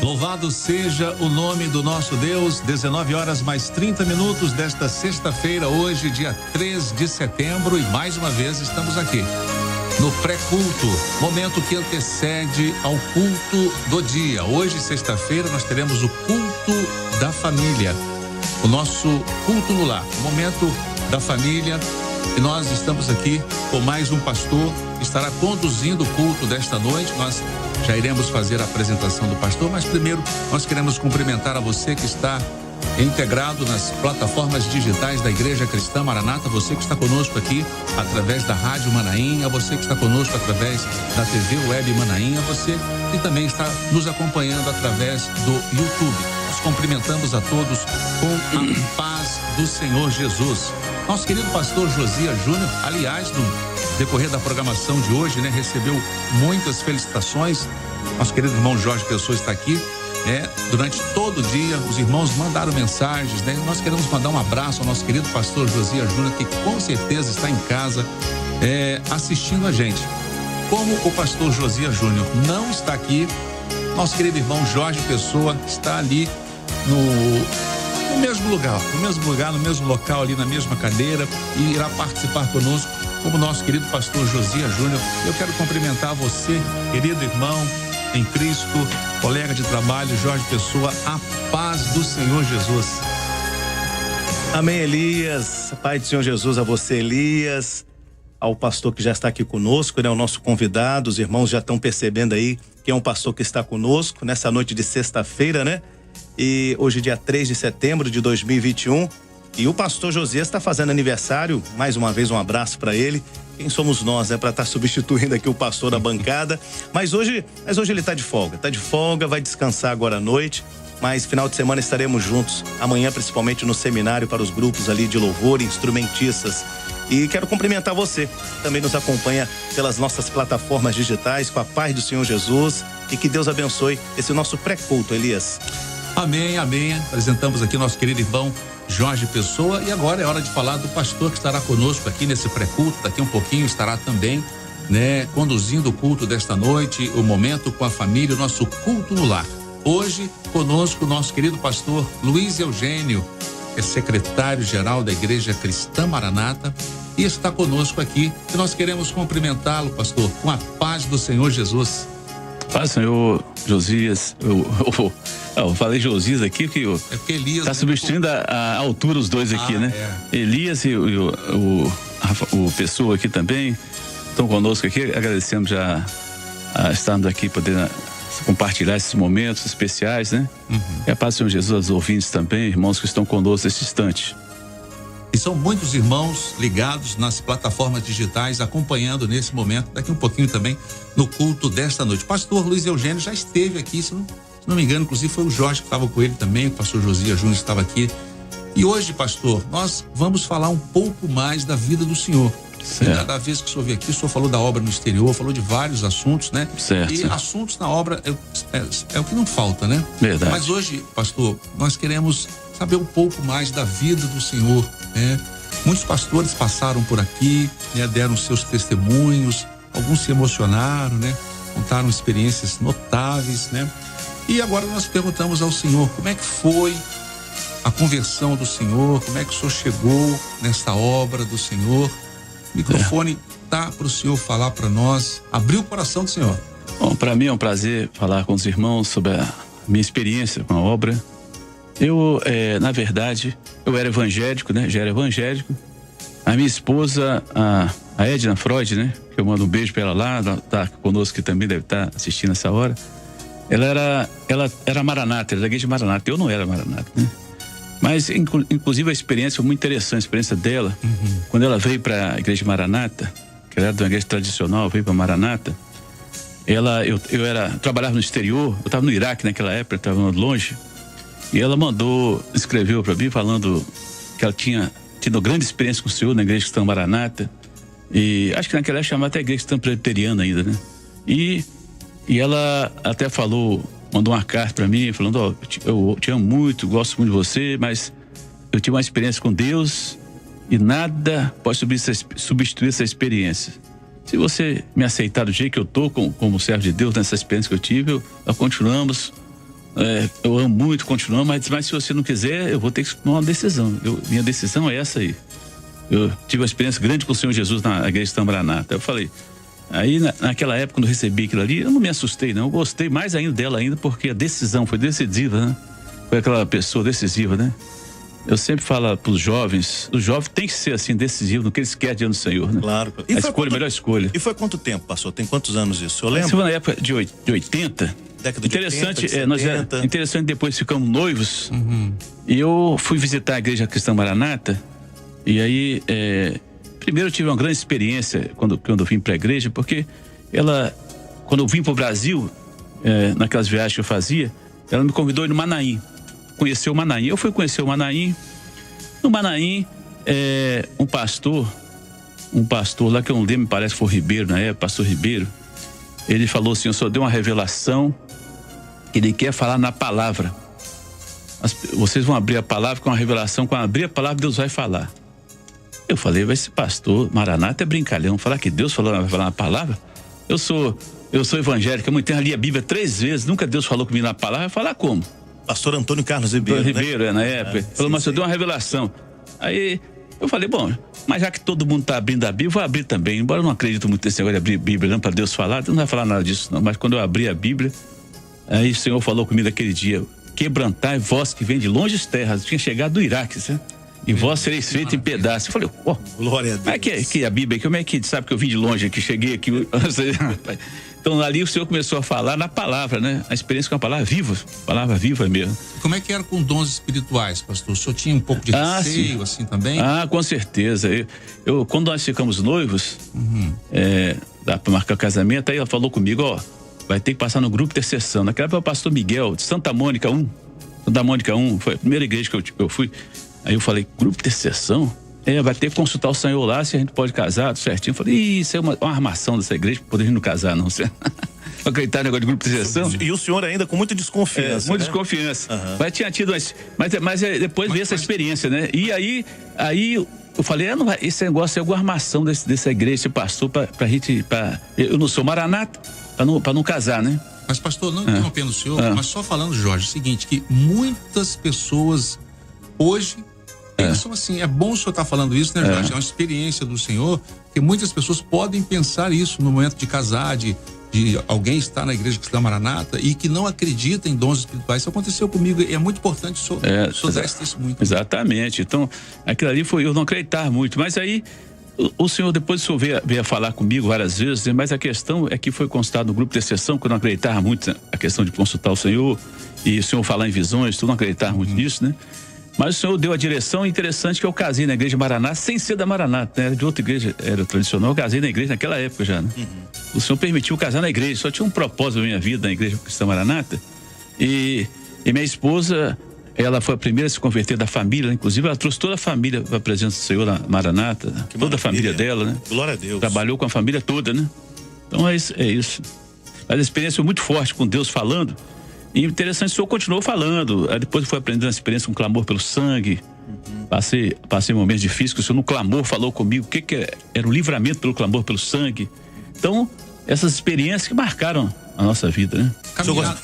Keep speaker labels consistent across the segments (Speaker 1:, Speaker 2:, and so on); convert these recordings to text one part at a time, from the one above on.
Speaker 1: Louvado seja o nome do nosso Deus. 19 horas mais 30 minutos desta sexta-feira, hoje, dia 3 de setembro, e mais uma vez estamos aqui no pré-culto, momento que antecede ao culto do dia. Hoje, sexta-feira, nós teremos o culto da família, o nosso culto no lar, o momento da família, e nós estamos aqui com mais um pastor que estará conduzindo o culto desta noite. Nós já iremos fazer a apresentação do pastor, mas primeiro nós queremos cumprimentar a você que está integrado nas plataformas digitais da Igreja Cristã Maranata, você que está conosco aqui através da Rádio Manaim, você que está conosco através da TV Web Manaim, você que também está nos acompanhando através do YouTube. Nós cumprimentamos a todos com a paz do Senhor Jesus. Nosso querido pastor Josias Júnior, aliás, no decorrer da programação de hoje, recebeu muitas felicitações. Nosso querido irmão Jorge Pessoa está aqui, durante todo o dia, os irmãos mandaram mensagens, Nós queremos mandar um abraço ao nosso querido pastor Josias Júnior, que com certeza está em casa, assistindo a gente. Como o pastor Josias Júnior não está aqui, nosso querido irmão Jorge Pessoa está ali no mesmo lugar, no mesmo local, ali na mesma cadeira, e irá participar conosco como nosso querido pastor Josias Júnior. Eu quero cumprimentar você, querido irmão em Cristo, colega de trabalho, Jorge Pessoa, a paz do Senhor Jesus.
Speaker 2: Amém, Elias. Pai do Senhor Jesus a você, Elias, ao pastor que já está aqui conosco, o nosso convidado. Os irmãos já estão percebendo aí que é um pastor que está conosco nessa noite de sexta-feira, E hoje, dia 3 de setembro de 2021, e o pastor Josias está fazendo aniversário. Mais uma vez, um abraço para ele. Quem somos nós, para estar substituindo aqui o pastor da bancada. Mas hoje ele está de folga, vai descansar agora à noite. Mas final de semana estaremos juntos, amanhã principalmente no seminário para os grupos ali de louvor, instrumentistas. E quero cumprimentar você, que também nos acompanha pelas nossas plataformas digitais, com a paz do Senhor Jesus, e que Deus abençoe esse nosso pré-culto, Elias.
Speaker 1: Amém, amém. Apresentamos aqui nosso querido irmão Jorge Pessoa, e agora é hora de falar do pastor que estará conosco aqui nesse pré-culto. Daqui um pouquinho estará também, conduzindo o culto desta noite, o momento com a família, o nosso culto no lar. Hoje, conosco, o nosso querido pastor Luiz Eugênio, é secretário-geral da Igreja Cristã Maranata, e está conosco aqui, e nós queremos cumprimentá-lo, pastor, com a paz do Senhor Jesus.
Speaker 3: Paz, Senhor Josias. Eu falei Josias aqui, que
Speaker 1: porque Elias
Speaker 3: está substituindo a altura os dois aqui, Elias e o Pessoa aqui também estão conosco aqui. Agradecemos já estarmos aqui, podendo compartilhar esses momentos especiais, E a paz do Senhor Jesus aos ouvintes também, irmãos que estão conosco nesse instante.
Speaker 1: E são muitos irmãos ligados nas plataformas digitais, acompanhando nesse momento, daqui um pouquinho também, no culto desta noite. O pastor Luiz Eugênio já esteve aqui, se não me engano, inclusive foi o Jorge que estava com ele também, o pastor Josias Júnior estava aqui. E hoje, pastor, nós vamos falar um pouco mais da vida do senhor. Cada vez que o senhor veio aqui, o senhor falou da obra no exterior, falou de vários assuntos,
Speaker 3: Certo.
Speaker 1: E assuntos na obra é o que não falta,
Speaker 3: Verdade.
Speaker 1: Mas hoje, pastor, nós queremos saber um pouco mais da vida do senhor, Muitos pastores passaram por aqui, deram seus testemunhos, alguns se emocionaram, contaram experiências notáveis, E agora nós perguntamos ao senhor, como é que foi a conversão do senhor, como é que o senhor chegou nessa obra do senhor? O microfone tá para o senhor falar para nós, abrir o coração do senhor.
Speaker 3: Bom, para mim é um prazer falar com os irmãos sobre a minha experiência com a obra. Eu, na verdade, eu era evangélico, já era evangélico. A minha esposa, a Edna Freud, que eu mando um beijo para ela lá, ela tá conosco, que também deve estar assistindo essa hora. Ela era Maranata, era da igreja Maranata. Eu não era Maranata, Mas, inclusive, a experiência foi muito interessante, a experiência dela. Quando ela veio para a igreja Maranata, que ela era de uma igreja tradicional, veio para Maranata. Eu trabalhava no exterior, eu estava no Iraque naquela época, estava longe. E ela escreveu para mim falando que ela tinha tido grande experiência com o senhor na igreja Cristã Maranata. E acho que naquela época chamava até a igreja Cristã Presbiteriana ainda, E ela até mandou uma carta para mim, falando, eu te amo muito, gosto muito de você, mas eu tive uma experiência com Deus e nada pode substituir essa experiência. Se você me aceitar do jeito que eu tô, como servo de Deus, nessa experiência que eu tive, nós continuamos eu amo muito, continuo, mas se você não quiser, eu vou ter que tomar uma decisão. Minha decisão é essa aí. Eu tive uma experiência grande com o Senhor Jesus na igreja de Maranata. Eu falei, aí naquela época, quando eu recebi aquilo ali, eu não me assustei, não. Eu gostei mais ainda dela ainda, porque a decisão foi decisiva, né? Foi aquela pessoa decisiva, né? Eu sempre falo para os jovens tem que ser assim, decisivo no que eles querem diante do Senhor, né?
Speaker 2: Claro.
Speaker 3: A melhor escolha.
Speaker 2: E foi quanto tempo, pastor? Tem quantos anos isso? Eu lembro?
Speaker 3: Isso foi na época de 80.
Speaker 2: Década de 80,
Speaker 3: interessante, depois ficamos noivos. E eu fui visitar a igreja cristã Maranata. E aí, primeiro eu tive uma grande experiência quando eu vim para a igreja, porque quando eu vim para o Brasil, naquelas viagens que eu fazia, ela me convidou a ir no Manaim. Conhecer o Manaim. Eu fui conhecer o Manaim. No Manaim, um pastor lá que eu não lembro, me parece que foi o Ribeiro na época, pastor Ribeiro, ele falou assim: o senhor deu uma revelação que ele quer falar na palavra. Vocês vão abrir a palavra com uma revelação, quando abrir a palavra Deus vai falar. Eu falei, vai ser pastor Maranata é brincalhão, falar que Deus vai falar na palavra? Eu sou evangélico, há muito tempo, li a Bíblia 3 vezes, nunca Deus falou comigo na palavra, vai falar como?
Speaker 2: Pastor Antônio Carlos Ribeiro,
Speaker 3: né? Na época. Falou, mas eu dei uma revelação. Aí eu falei, bom, mas já que todo mundo está abrindo a Bíblia, eu vou abrir também. Embora eu não acredito muito nesse negócio de abrir a Bíblia, não, para Deus falar, Deus não vai falar nada disso, não. Mas quando eu abri a Bíblia, aí o Senhor falou comigo aquele dia: quebrantai vós que vem de longes terras. Eu tinha chegado do Iraque, sabe? E vós sereis feitos em pedaços. Eu falei,
Speaker 2: glória a Deus.
Speaker 3: Que a Bíblia, como é que sabe que eu vim de longe aqui, cheguei aqui? Então ali o Senhor começou a falar na palavra, né? A experiência com a palavra viva mesmo.
Speaker 1: Como é que era com dons espirituais, pastor? O senhor tinha um pouco de receio, assim, também?
Speaker 3: Com certeza. Quando nós ficamos noivos, dá para marcar o casamento, aí ela falou comigo, vai ter que passar no grupo de intercessão. Naquela época o pastor Miguel, de Santa Mônica 1, foi a primeira igreja que eu fui. Aí eu falei, grupo de intercessão? Vai ter que consultar o Senhor lá se a gente pode casar, tudo certinho. Eu falei, isso é uma armação dessa igreja para poder não casar, não. Você não acreditar no negócio de grupo de intercessão?
Speaker 2: E o senhor ainda com muita desconfiança.
Speaker 3: Muita desconfiança. Mas tinha tido mas depois veio essa experiência, né? E aí eu falei, esse negócio é alguma armação dessa igreja, esse pastor, pra gente. Eu não sou Maranata, pra não casar, né?
Speaker 1: Mas, pastor, não interrompendo o senhor, mas só falando, Jorge, o seguinte, que muitas pessoas hoje pensam assim, é bom o senhor estar falando isso, né, Jorge? É uma experiência do senhor, que muitas pessoas podem pensar isso no momento de casar, de alguém estar na igreja cristã Maranata e que não acredita em dons espirituais. Isso aconteceu comigo e é muito importante o senhor dar esse testemunho.
Speaker 3: Exatamente. Então, aquilo ali eu não acreditar muito, mas aí o senhor, depois o senhor veio a falar comigo várias vezes, mas a questão é que foi constado no grupo de exceção, que eu não acreditava muito a questão de consultar o senhor e o senhor falar em visões, tu não acreditava muito nisso, né? Mas o senhor deu a direção interessante que eu casei na igreja Maranata, sem ser da Maranata, né? Era de outra igreja, era tradicional, eu casei na igreja naquela época já, né? O senhor permitiu casar na igreja, só tinha um propósito na minha vida na igreja cristã Maranata. E minha esposa, ela foi a primeira a se converter da família, né? Inclusive ela trouxe toda a família para a presença do Senhor na Maranata, toda a família dela, né?
Speaker 2: Glória a Deus.
Speaker 3: Trabalhou com a família toda, né? Então é isso. Mas a experiência foi muito forte com Deus falando. E interessante, o senhor continuou falando. Aí depois foi aprendendo a experiência com clamor pelo sangue. Passei momentos difíceis, que o senhor no clamor falou comigo o que era o livramento pelo clamor pelo sangue. Então, essas experiências que marcaram a nossa vida, né?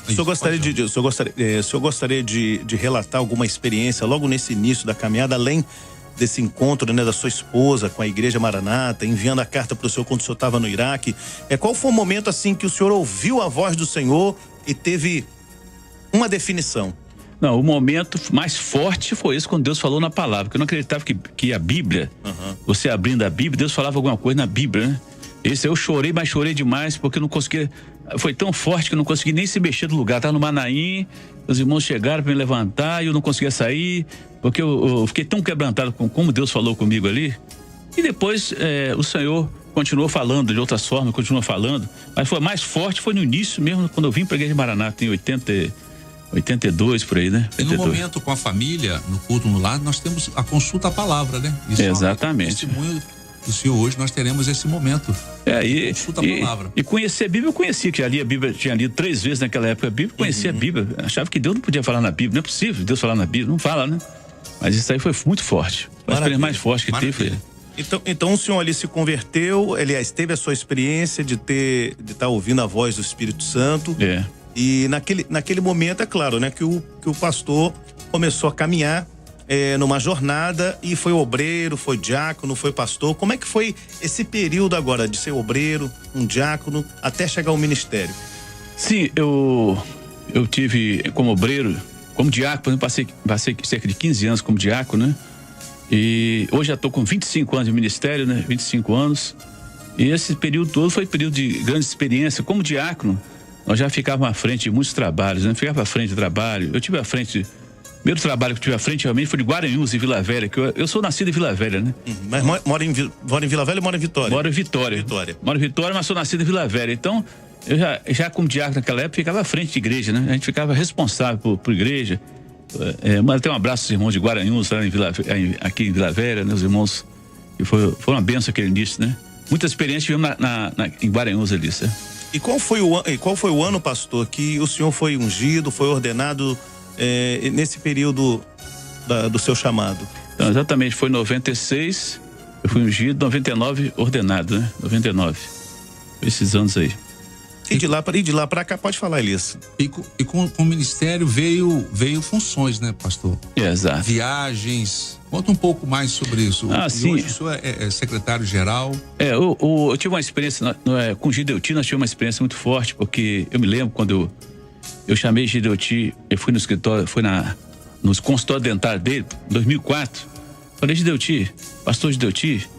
Speaker 2: O senhor gostaria de relatar alguma experiência logo nesse início da caminhada, além desse encontro, né, da sua esposa com a igreja Maranata, enviando a carta para o senhor quando o senhor estava no Iraque? Qual foi o momento assim que o senhor ouviu a voz do Senhor e teve uma definição?
Speaker 3: Não, o momento mais forte foi esse quando Deus falou na palavra, porque eu não acreditava que a Bíblia, você abrindo a Bíblia, Deus falava alguma coisa na Bíblia, né? Esse eu chorei, mas chorei demais, porque eu não conseguia, foi tão forte que eu não consegui nem se mexer do lugar. Estava no Manaim, os irmãos chegaram para me levantar e eu não conseguia sair, porque eu fiquei tão quebrantado com como Deus falou comigo ali. E depois o Senhor continuou falando de outras formas, continuou falando, mas foi mais forte, foi no início mesmo, quando eu vim para a igreja de Maranata, em 82 por aí, né? 82.
Speaker 1: E no momento com a família, no culto no lar, nós temos a consulta à palavra, né? Isso
Speaker 3: exatamente.
Speaker 1: É um testemunho do senhor hoje, nós teremos esse momento. Consulta à palavra.
Speaker 3: E conhecer a Bíblia, eu conhecia, que já li a Bíblia, tinha lido 3 vezes naquela época a Bíblia, conhecia a Bíblia, achava que Deus não podia falar na Bíblia, não é possível Deus falar na Bíblia, não fala, né? Mas isso aí foi muito forte. A experiência mais forte que teve foi.
Speaker 2: Então o senhor ali se converteu, aliás, teve a sua experiência de estar ouvindo a voz do Espírito Santo. E naquele momento, é claro, né, que o pastor começou a caminhar numa jornada e foi obreiro, foi diácono, foi pastor. Como é que foi esse período agora de ser obreiro, um diácono, até chegar ao ministério?
Speaker 3: Sim, eu tive como obreiro, como diácono, passei cerca de 15 anos como diácono, né? E hoje já estou com 25 anos de ministério, né? 25 anos. E esse período todo foi período de grande experiência. Como diácono, nós já ficávamos à frente de muitos trabalhos, né? Ficava à frente de trabalho. Eu tive à frente... O primeiro trabalho que eu tive à frente realmente foi de Guaranhuns e Vila Velha, que eu sou nascido em Vila Velha, né?
Speaker 2: Mas mora em Vila Velha ou mora em Vitória?
Speaker 3: Moro em Vitória. Moro em Vitória, mas sou nascido em Vila Velha. Então, eu já como diácono naquela época, ficava à frente de igreja, né? A gente ficava responsável por igreja. Até um abraço aos irmãos de Guaranhuns, lá aqui em Vila Velha, né? Os irmãos, que foi uma benção aquele início, né? Muita experiência tivemos em Guaranhuns ali, certo?
Speaker 2: E qual foi o ano, pastor, que o senhor foi ungido, foi ordenado nesse período do seu chamado?
Speaker 3: Então, exatamente, foi em 96, eu fui ungido, 99 ordenado, né? 99, esses anos aí.
Speaker 2: E de lá para cá, pode falar, Elias.
Speaker 1: E com o ministério veio funções, né, pastor?
Speaker 3: Exato.
Speaker 1: Viagens. Conta um pouco mais sobre isso.
Speaker 3: Sim.
Speaker 1: Hoje o senhor é secretário-geral.
Speaker 3: Eu tive uma experiência, com o Gideuti nós tivemos uma experiência muito forte, porque eu me lembro quando eu chamei Gideuti, eu fui no escritório, nos consultório dentário dele, em 2004. Falei, Gideuti, pastor Gideuti,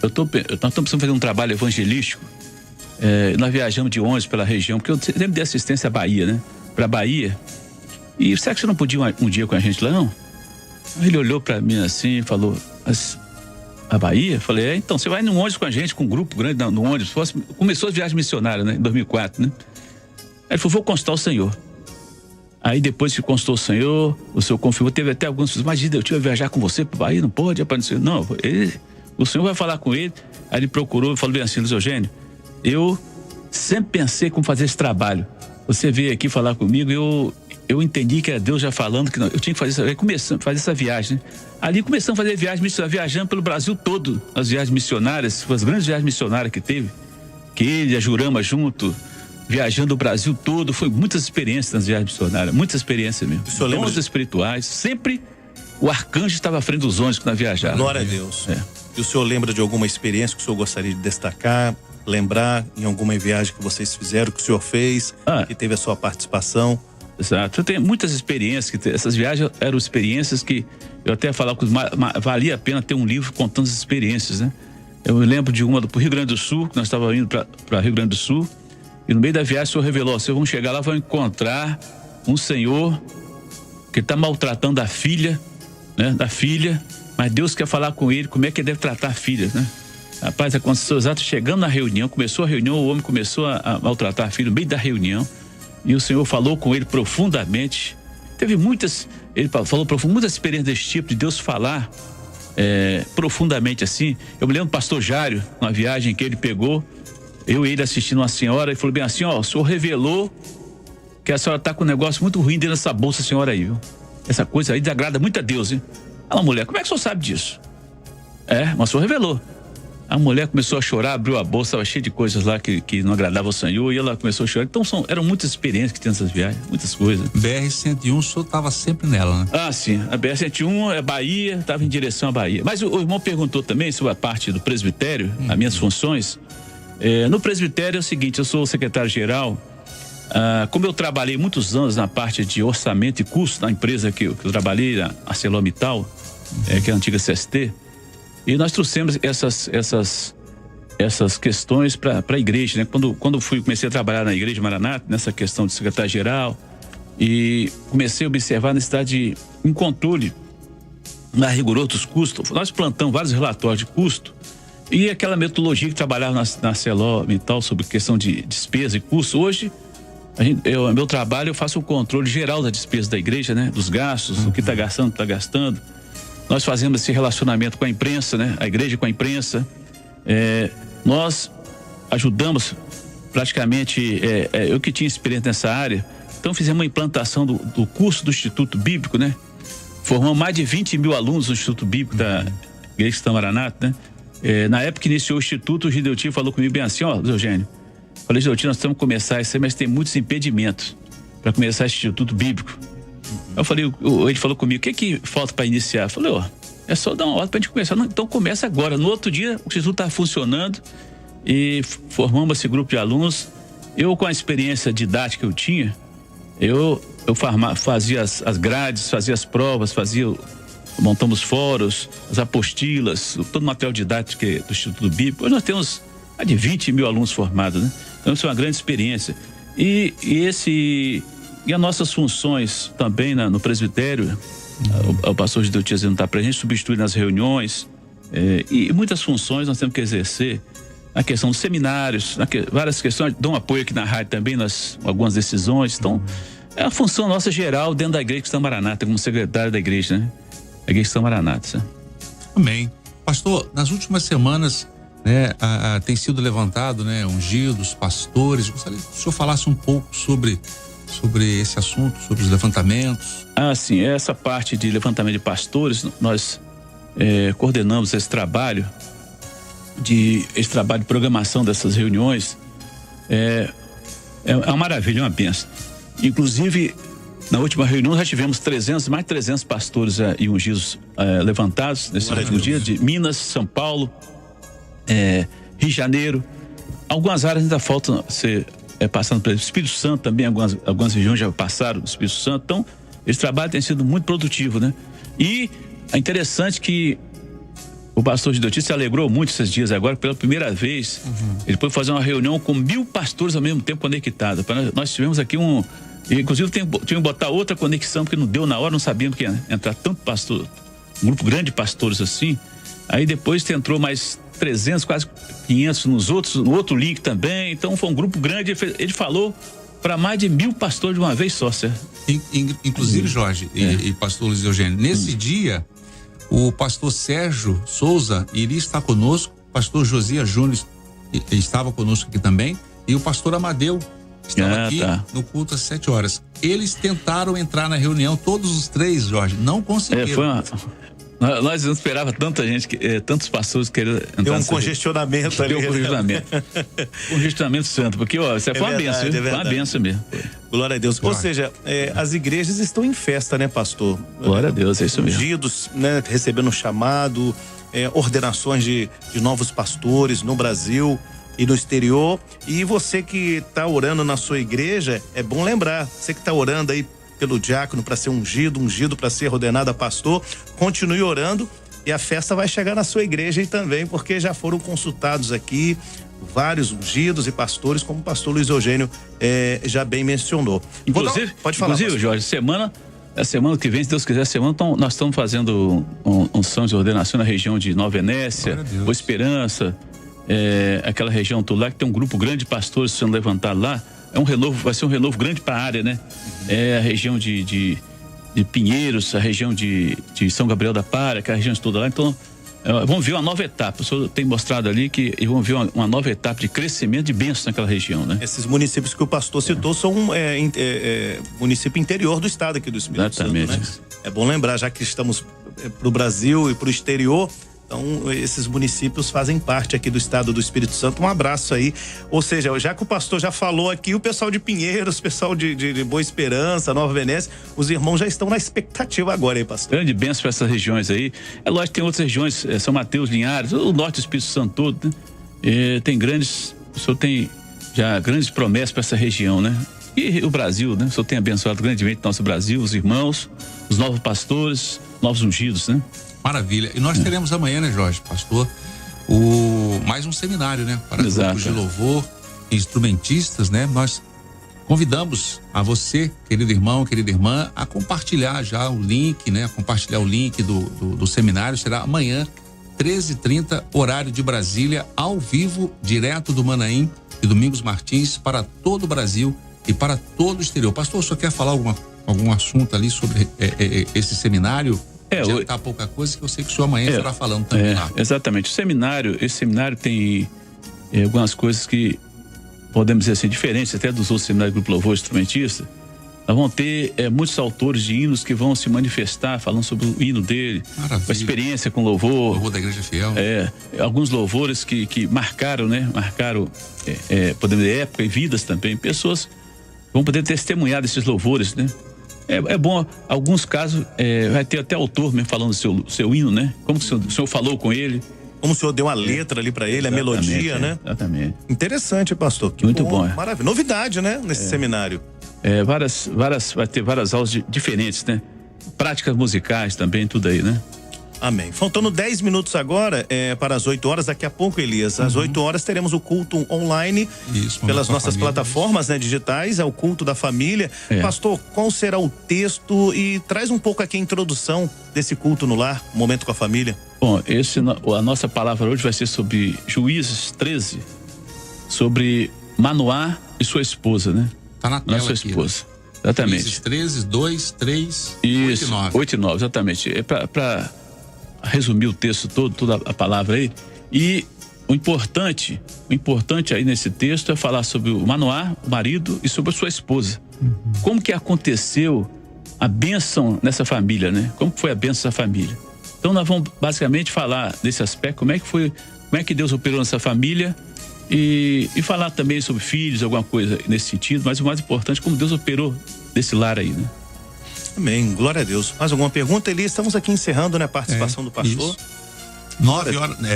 Speaker 3: nós estamos precisando fazer um trabalho evangelístico. Nós viajamos de ônibus pela região, porque eu sempre dei assistência à Bahia, né? Pra Bahia. E será que você não podia um dia com a gente lá, não? Aí ele olhou pra mim assim e falou, a Bahia? Falei, então, você vai num ônibus com a gente, com um grupo grande no ônibus. Começou as viagens missionárias, né? Em 2004, né? Aí ele falou, vou consultar o senhor. Aí depois que consultou o senhor confirmou, teve até alguns, mas eu tive que viajar com você pra Bahia, não pode, aparecer. Não, o senhor vai falar com ele. Aí ele procurou e falou bem assim, Luiz Eugênio, eu sempre pensei como fazer esse trabalho. Você veio aqui falar comigo, eu entendi que era Deus já falando que eu tinha que fazer essa viagem, né? Ali começamos a fazer viagem missionária, viajando pelo Brasil todo, as viagens missionárias, as grandes viagens missionárias que teve, que ele e a Jurama junto, viajando o Brasil todo, foi muitas experiências nas viagens missionárias, muitas experiências mesmo. Dons espirituais, sempre o arcanjo estava à frente dos ônibus quando viajaram.
Speaker 2: Glória a Deus. E o senhor lembra de alguma experiência que o senhor gostaria de destacar? Lembrar em alguma viagem que vocês fizeram, que o senhor fez, que teve a sua participação? Exato,
Speaker 3: eu tenho muitas experiências, essas viagens eram experiências que eu até falava que valia a pena ter um livro contando as experiências, né? Eu me lembro de uma pro Rio Grande do Sul, que nós estávamos indo para Rio Grande do Sul, e no meio da viagem o senhor revelou, vocês vão chegar lá, vão encontrar um senhor que está maltratando a filha, né? Da filha, mas Deus quer falar com ele, como é que ele deve tratar a filha, né? Rapaz, aconteceu exato, chegando na reunião, começou a reunião, o homem começou a maltratar a filha no meio da reunião, e o Senhor falou com ele profundamente. Teve muitas, ele falou muitas experiências desse tipo, de Deus falar profundamente assim. Eu me lembro do pastor Jário, numa viagem que ele pegou, eu e ele assistindo uma senhora, e falou bem assim, o Senhor revelou que a senhora está com um negócio muito ruim dentro dessa bolsa, senhora aí, viu? Essa coisa aí desagrada muito a Deus, hein? Ela, mulher, como é que o senhor sabe disso? Mas o Senhor revelou. A mulher começou a chorar, abriu a bolsa, estava cheia de coisas lá que não agradavam ao Senhor, e ela começou a chorar. Então eram muitas experiências que tem nessas viagens, muitas coisas.
Speaker 1: BR-101, o senhor estava sempre nela, né?
Speaker 3: Sim, a BR-101 é Bahia, estava em direção à Bahia. Mas o irmão perguntou também sobre a parte do presbitério, as minhas funções. No presbitério é o seguinte, eu sou secretário-geral, como eu trabalhei muitos anos na parte de orçamento e custo na empresa que eu trabalhei, a ArcelorMittal, que é a antiga CST, e nós trouxemos essas questões para a igreja, né? Quando comecei a trabalhar na igreja Maranata, nessa questão de secretário-geral, e comecei a observar a necessidade de um controle mais rigoroso dos custos. Nós plantamos vários relatórios de custo e aquela metodologia que trabalhava na ArcelorMittal sobre questão de despesa e custo. Hoje, meu trabalho, eu faço o controle geral da despesa da igreja, né? Dos gastos, o que está gastando, Nós fazemos esse relacionamento com a imprensa, né? A igreja com a imprensa. Nós ajudamos praticamente, eu que tinha experiência nessa área, então fizemos uma implantação do curso do Instituto Bíblico, né? Formamos mais de 20 mil alunos no Instituto Bíblico da Igreja Cristã Maranata, né? Na época que iniciou o Instituto, o Gideuti falou comigo bem assim, Luiz Eugênio, Falei, Jotinho, nós temos que começar isso aí, mas tem muitos impedimentos para começar esse Instituto Bíblico. Eu falei, ele falou comigo, o que falta para iniciar? Eu falei, é só dar uma ordem para a gente começar. Não, então começa agora. No outro dia, o Instituto estava funcionando e formamos esse grupo de alunos. Eu, com a experiência didática que eu tinha, eu fazia as grades, fazia as provas, montamos fóruns, as apostilas, todo o material didático do Instituto Bíblico. Hoje nós temos de 20 mil alunos formados, né? Então isso é uma grande experiência. E as nossas funções também no presbitério, o pastor Gideutias não está presente, substitui nas reuniões, e muitas funções nós temos que exercer. A questão dos seminários, várias questões, dão apoio aqui na rádio também, algumas decisões. Então, é a função nossa geral dentro da Igreja Cristã Maranata, como secretário da igreja, né? A Igreja Cristã Maranata.
Speaker 1: Amém. Pastor, nas últimas semanas, né, tem sido levantado, né, ungidos, pastores. Gostaria que o senhor falasse um pouco sobre esse assunto, sobre os levantamentos.
Speaker 3: Sim, essa parte de levantamento de pastores, nós coordenamos esse trabalho de programação dessas reuniões. É uma maravilha, é uma bênção. Inclusive, na última reunião já tivemos mais de 300 pastores e ungidos levantados nesse último dia, de Minas, São Paulo, Rio de Janeiro. Algumas áreas ainda faltam ser passando pelo Espírito Santo também, algumas regiões já passaram do Espírito Santo. Então, esse trabalho tem sido muito produtivo, né? E é interessante que o pastor Gideutias se alegrou muito esses dias agora, pela primeira vez. Ele pôde fazer uma reunião com 1000 pastores ao mesmo tempo conectados. Nós tivemos aqui inclusive tivemos que botar outra conexão, porque não deu na hora, não sabíamos que ia entrar tanto pastor, um grupo grande de pastores assim. Aí depois entrou mais 300, quase 500 no outro link também. Então foi um grupo grande. Ele falou para mais de 1000 pastores de uma vez só, certo?
Speaker 1: Inclusive, Jorge e pastor Luiz Eugênio, nesse dia, o pastor Sérgio Souza iria estar conosco, o pastor Josias Júnior estava conosco aqui também, e o pastor Amadeu estava aqui no culto às 7 horas. Eles tentaram entrar na reunião, todos os três, Jorge, não conseguiram.
Speaker 3: Nós não esperava tanta gente, tantos pastores querendo entrar.
Speaker 2: Deu um congestionamento ali.
Speaker 3: Deu congestionamento santo, porque isso foi uma benção, foi uma benção mesmo.
Speaker 2: Glória a Deus. Ou seja, as igrejas estão em festa, né, pastor?
Speaker 3: Glória a Deus, é isso mesmo.
Speaker 2: Ungidos, né, recebendo chamado, ordenações de novos pastores no Brasil e no exterior. E você que está orando na sua igreja, é bom lembrar, você que está orando aí pelo diácono para ser ungido para ser ordenado a pastor, continue orando e a festa vai chegar na sua igreja aí também, porque já foram consultados aqui vários ungidos e pastores, como o pastor Luiz Eugênio já bem mencionou.
Speaker 3: Inclusive,
Speaker 2: pode falar,
Speaker 3: Jorge, a semana que vem, se Deus quiser, nós estamos fazendo unção de ordenação na região de Nova Venécia, Boa Esperança, aquela região toda lá, que tem um grupo grande de pastores sendo levantado lá. Vai ser um renovo grande para a área, né? A região de Pinheiros, a região de São Gabriel da Para, que é a região toda lá. Então, vamos ver uma nova etapa. O senhor tem mostrado ali que vão ver uma nova etapa de crescimento, de bênção naquela região, né?
Speaker 2: Esses municípios que o pastor citou são município interior do estado aqui do Espírito Santo, né? É bom lembrar, já que estamos para o Brasil e para o exterior. Então, esses municípios fazem parte aqui do estado do Espírito Santo. Um abraço aí. Ou seja, já que o pastor já falou aqui, o pessoal de Pinheiros, o pessoal de Boa Esperança, Nova Venécia, os irmãos já estão na expectativa agora aí, pastor.
Speaker 3: Grande bênção para essas regiões aí. É lógico que tem outras regiões, São Mateus, Linhares, o norte do Espírito Santo todo, né? O senhor tem já grandes promessas para essa região, né? E o Brasil, né? O senhor tem abençoado grandemente o nosso Brasil, os irmãos, os novos pastores, novos ungidos, né?
Speaker 1: Maravilha. E nós teremos amanhã, né, Jorge, pastor, mais um seminário, né? Para grupos de louvor, instrumentistas, né? Nós convidamos a você, querido irmão, querida irmã, a compartilhar já o link, né? Compartilhar o link do seminário. Será amanhã, 13h30, horário de Brasília, ao vivo, direto do Manaim e Domingos Martins, para todo o Brasil e para todo o exterior. Pastor, o senhor quer falar algum assunto ali sobre esse seminário? Já tá pouca coisa, que eu sei que o senhor amanhã estará falando também lá.
Speaker 3: Exatamente. Esse seminário tem algumas coisas que podemos dizer assim, diferentes até dos outros seminários do Grupo Louvor Instrumentista. Nós vamos ter muitos autores de hinos que vão se manifestar falando sobre o hino dele, a experiência com louvor.
Speaker 1: Louvor da Igreja Fiel.
Speaker 3: Alguns louvores que marcaram, né? Marcaram, podemos dizer, época e vidas também. Pessoas vão poder testemunhar desses louvores, né? É bom, alguns casos, vai ter até autor mesmo falando do seu hino, né? Como o senhor falou com ele.
Speaker 2: Como o senhor deu a letra ali para ele, a melodia, né?
Speaker 3: Exatamente.
Speaker 2: Interessante, pastor. Que
Speaker 3: muito bom.
Speaker 2: Maravilha. Novidade, né? Nesse seminário.
Speaker 3: Vai ter várias aulas diferentes, né? Práticas musicais também, tudo aí, né?
Speaker 2: Amém. Faltando 10 minutos agora para as 8 horas, daqui a pouco, Elias, às 8 horas teremos o culto online.
Speaker 1: Isso,
Speaker 2: pelas nossas plataformas, né, digitais, é o culto da família. Pastor, qual será o texto? E traz um pouco aqui a introdução desse culto no lar, momento com a família.
Speaker 3: Bom, a nossa palavra hoje vai ser sobre Juízes 13, sobre Manoá e sua esposa, né?
Speaker 1: Tá na tela
Speaker 3: sua
Speaker 1: aqui,
Speaker 3: esposa. Né? Exatamente.
Speaker 1: Juízes 13, 2, 3,
Speaker 3: isso,
Speaker 1: 8 e 9.
Speaker 3: 8 e 9, exatamente. É para resumir o texto todo, toda a palavra aí. E o importante aí nesse texto é falar sobre o Manoá, o marido, e sobre a sua esposa. Como que aconteceu a bênção nessa família, né? Como foi a bênção dessa família? Então nós vamos basicamente falar desse aspecto, como é que Deus operou nessa família e falar também sobre filhos, alguma coisa nesse sentido, mas o mais importante, como Deus operou desse lar aí, né?
Speaker 2: Amém, glória a Deus. Mais alguma pergunta, Eli? Estamos aqui encerrando, né, a participação do pastor.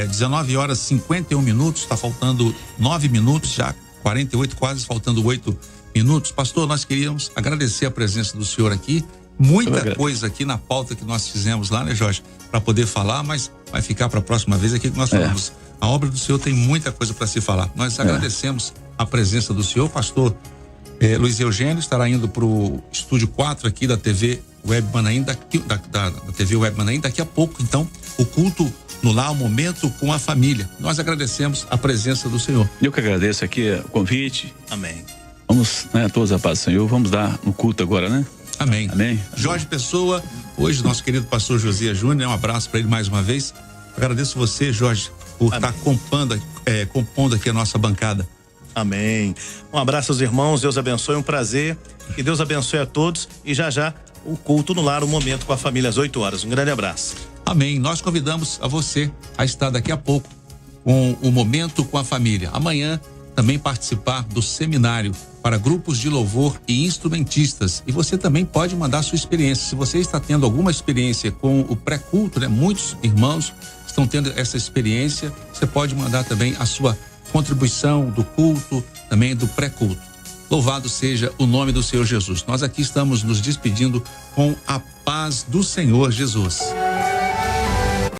Speaker 1: 19 horas 51 minutos, está faltando 9 minutos, já 48, quase faltando 8 minutos. Pastor, nós queríamos agradecer a presença do senhor aqui. Muita coisa aqui na pauta que nós fizemos lá, né, Jorge? Para poder falar, mas vai ficar para a próxima vez aqui que nós falamos. A obra do senhor tem muita coisa para se falar. Nós agradecemos a presença do senhor, pastor. Luiz Eugênio estará indo para o estúdio 4 aqui da TV Web Manaim, da TV Web Manaim, daqui a pouco. Então, o culto no lar, o momento com a família. Nós agradecemos a presença do senhor.
Speaker 3: Eu que agradeço aqui o convite.
Speaker 2: Amém.
Speaker 3: Vamos, né, todos a paz do Senhor, vamos dar no culto agora, né?
Speaker 1: Amém.
Speaker 3: Amém.
Speaker 1: Jorge Pessoa, hoje nosso querido pastor Josias Júnior, um abraço para ele mais uma vez. Agradeço você, Jorge, por estar compondo aqui a nossa bancada.
Speaker 2: Amém. Um abraço aos irmãos, Deus abençoe, um prazer, que Deus abençoe a todos e já o culto no lar, o momento com a família às 8 horas. Um grande abraço.
Speaker 1: Amém. Nós convidamos a você a estar daqui a pouco com o momento com a família. Amanhã também participar do seminário para grupos de louvor e instrumentistas. E você também pode mandar sua experiência. Se você está tendo alguma experiência com o pré-culto, né? Muitos irmãos estão tendo essa experiência. Você pode mandar também a sua contribuição do culto, também do pré-culto. Louvado seja o nome do Senhor Jesus. Nós aqui estamos nos despedindo com a paz do Senhor Jesus.